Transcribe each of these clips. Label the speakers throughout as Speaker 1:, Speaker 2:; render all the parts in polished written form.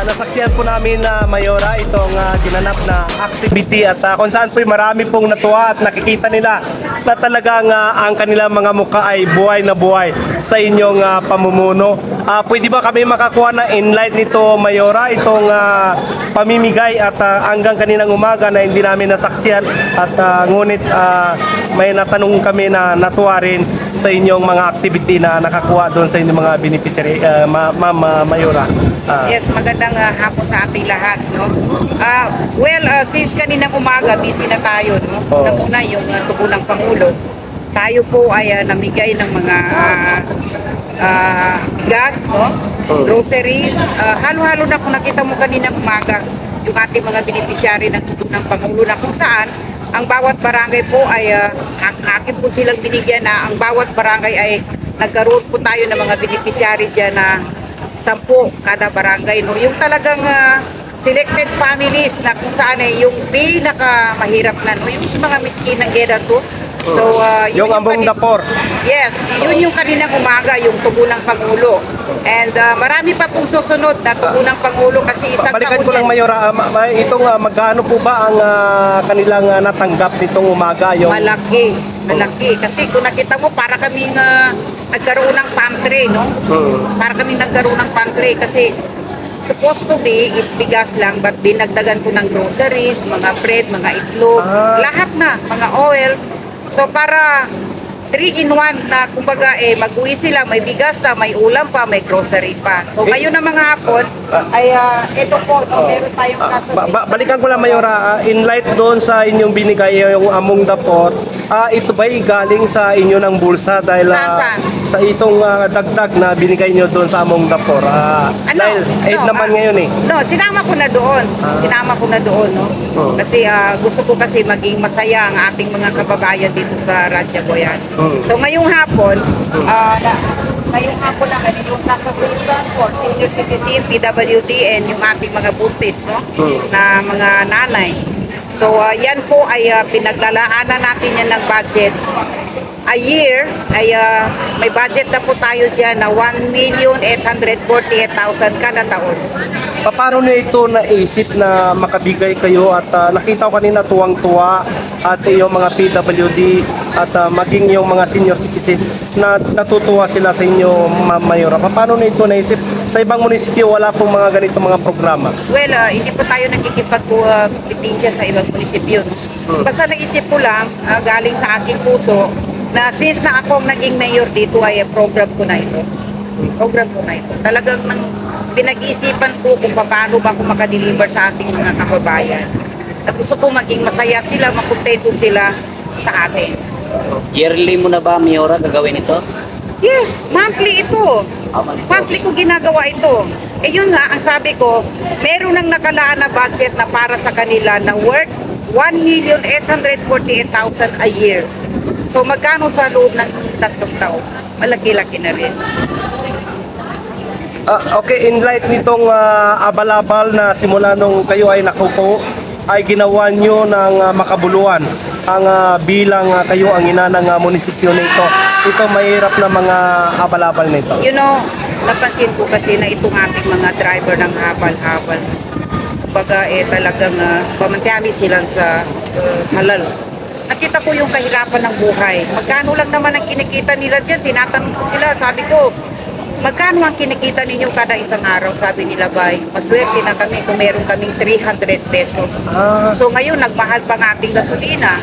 Speaker 1: nasaksihan po namin na Mayora itong ginanap na activity at kung saan po marami pong natuwa at nakikita nila na talagang ang kanilang mga mukha ay buhay na buhay sa inyong pamumuno. Pwede ba kami makakuha na inlight nito Mayora itong pamimigay at hanggang kaninang umaga na hindi namin nasaksihan at ngunit may natanong kami na natuwa rin sa inyong mga activity na nakakuha doon sa inyong mga beneficiary, Ma'am Mayora.
Speaker 2: Yes, magandang hapon sa ating lahat, no? Since kaninang umaga, busy na tayo, no?
Speaker 1: Oh.
Speaker 2: Naguna yung tubo ng Pangulo. Tayo po ay namigay ng mga gas, no?
Speaker 1: Oh.
Speaker 2: Groceries. Halo-halo na kung nakita mo kaninang umaga, yung ating mga beneficiary ng tubo ng Pangulo na kung saan ang bawat barangay po ay akin po silang binigyan na ang bawat barangay ay nagkaroon po tayo ng mga beneficiary dyan na 10 kada barangay, no? Yung talagang selected families na kung saan yung pinaka mahirap na, no? Yung mga miskinang geda to. So,
Speaker 1: yung Among Dapor.
Speaker 2: Yes, yun yung kaninang umaga, yung tubo ng Pangulo. And marami pa pong susunod na tubo ng Pangulo kasi isang
Speaker 1: Balikan
Speaker 2: taon
Speaker 1: ko lang
Speaker 2: yan.
Speaker 1: Mayora, itong magkano po ba ang kanilang natanggap nitong umaga? Yung
Speaker 2: Malaki, malaki. Kasi kung nakita mo, para kaming nagkaroon ng pantry, no? Para kaming nagkaroon ng pantry kasi supposed to be is bigas lang but dinagdagan ko ng groceries, mga bread, mga itlog, lahat na, mga oil. So para 3-in-1 na kumbaga mag-uwi sila, may bigas na, may ulam pa, may grocery pa. So ngayon na mga hapon ay ito po, meron tayong kaso.
Speaker 1: Balikan ko lang Mayora, in light doon sa inyong binigay yung Among Dapor, ito ba'y galing sa inyo ng bulsa dahil
Speaker 2: Saan?
Speaker 1: sa itong dagdag na binigay nyo doon sa Among Dapor? Dahil aid naman ngayon eh.
Speaker 2: No, sinama ko na doon. Sinama ko na doon, no? Kasi gusto ko kasi maging masaya ang ating mga kababayan dito sa Radya Boyan. So ngayong hapon, ngayong hapon lang yung nasa assistance for senior citizen, PWD, and yung ating mga buntis, no? Na mga nanay. So yan po ay pinaglalaanan natin yan ng budget. A year ay may budget na po tayo dyan na 1,848,000 kada taon.
Speaker 1: Paano na ito naisip na makabigay kayo at nakita ko kanina tuwang-tuwa at yung mga PWD at maging yung mga senior citizen na natutuwa sila sa inyo Ma'am Mayora. Paano na ito naisip? Sa ibang munisipyo wala pong mga ganito mga programa.
Speaker 2: Well, hindi po tayo nagkikipag-competition sa ibang munisipyo. Basta naisip ko lang, galing sa aking puso, na since na ako naging mayor dito ay program ko na ito. Program ko na ito. Talagang pinag-iisipan ko kung paano ba ako makadeliver sa ating mga kababayan. At gusto ko maging masaya sila, makontento sila sa atin.
Speaker 3: Yearly mo na ba, Mayora, gagawin ito?
Speaker 2: Yes, monthly ito. Monthly ko ginagawa ito. Yun nga, ang sabi ko, meron nang nakalaan na budget na para sa kanila na worth 1,848,000 a year. So magkano sa loob ng 3 taon? Malaki-laki na rin.
Speaker 1: Okay, in light nitong abal-abal na simula nung kayo ay nakupo, ay ginawa nyo ng makabuluhan ang bilang kayo ang ina ng munisipyo nito. Ito mahirap na mga abal-abal nito.
Speaker 2: You know, napansin ko kasi na itong ating mga driver ng habal-habal. Kumbaga talagang pamantiyami silang sa halal. Nakita ko yung kahirapan ng buhay. Magkano lang naman ang kinikita nila dyan? Tinatanong ko sila, sabi ko, magkano ang kinikita ninyo kada isang araw? Sabi nila, bay, maswerte na kami kung meron kaming 300 pesos. So ngayon, nagmahal pa ng ating gasolina.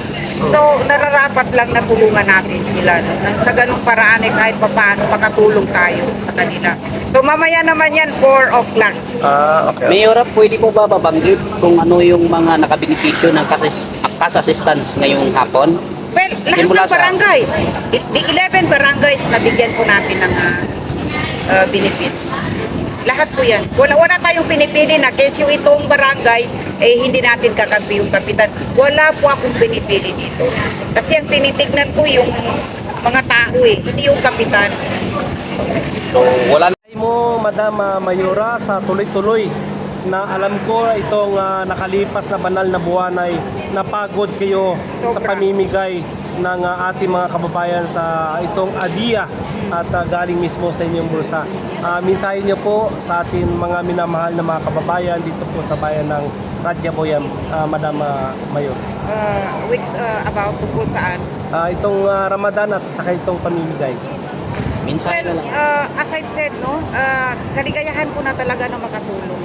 Speaker 2: So nararapat lang na tulungan natin sila. No? Sa ganung paraan kahit papaano makatulong tayo sa kanila. So mamaya naman yan, 4 o'clock.
Speaker 1: Okay.
Speaker 3: Mayora, pwede po ba babanggit kung ano yung mga nakabenepisyo ng cash assistance ngayong hapon?
Speaker 2: Well, lahat
Speaker 3: Simula
Speaker 2: ng barangays, the 11 barangays na bigyan po natin ng benefits. Lahat po yan. Wala tayong pinipili na kesyo itong barangay, hindi natin kakampi yung kapitan. Wala po akong pinipili dito. Kasi ang tinitignan ko yung mga tao hindi yung kapitan.
Speaker 3: So, wala
Speaker 1: Mo, Madam Mayora, sa tuloy-tuloy na alam ko itong nakalipas na banal na buwan ay napagod kayo sa
Speaker 2: Sobra.
Speaker 1: pamimigay ng ating mga kababayan sa itong ADIA at galing mismo sa inyong bulsa. Mensahe niyo po sa ating mga minamahal na mga kababayan dito po sa bayan ng Ratyaboyan, Madam Mayor.
Speaker 2: Weeks about tungkol saan?
Speaker 1: Itong Ramadan at saka itong pamimigay.
Speaker 3: Minsan na
Speaker 2: Well,
Speaker 3: lang.
Speaker 2: as I've said, no, kaligayahan ko na talaga na makatulong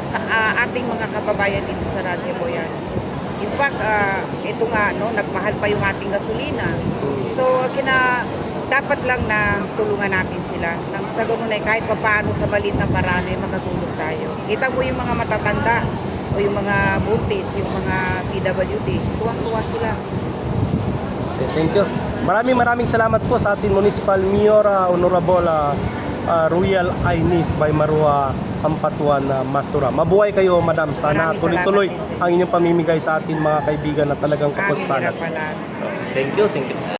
Speaker 2: sa ating mga kababayan dito sa Ratyaboyan. In fact, ito nga, no, nagmahal pa yung ating gasolina. So, dapat lang na tulungan natin sila. Nang sa ganun ay kahit papaano sa maliit na paraan ay makatulong tayo. Kita mo yung mga matatanda o yung mga buntis, yung mga PWD, tuwang-tuwa sila.
Speaker 1: Okay, thank you. Maraming salamat po sa ating Municipal Mayor Honorable Royal Ines by Marua Ampatuan Mastura. Mabuhay kayo, Madam. Sana
Speaker 2: Maraming
Speaker 1: tuloy-tuloy
Speaker 2: salamat din, sir.
Speaker 1: ang inyong pamimigay sa ating mga kaibigan na talagang
Speaker 2: Aming
Speaker 1: kapustanan.
Speaker 2: hirapalan.
Speaker 1: Thank you.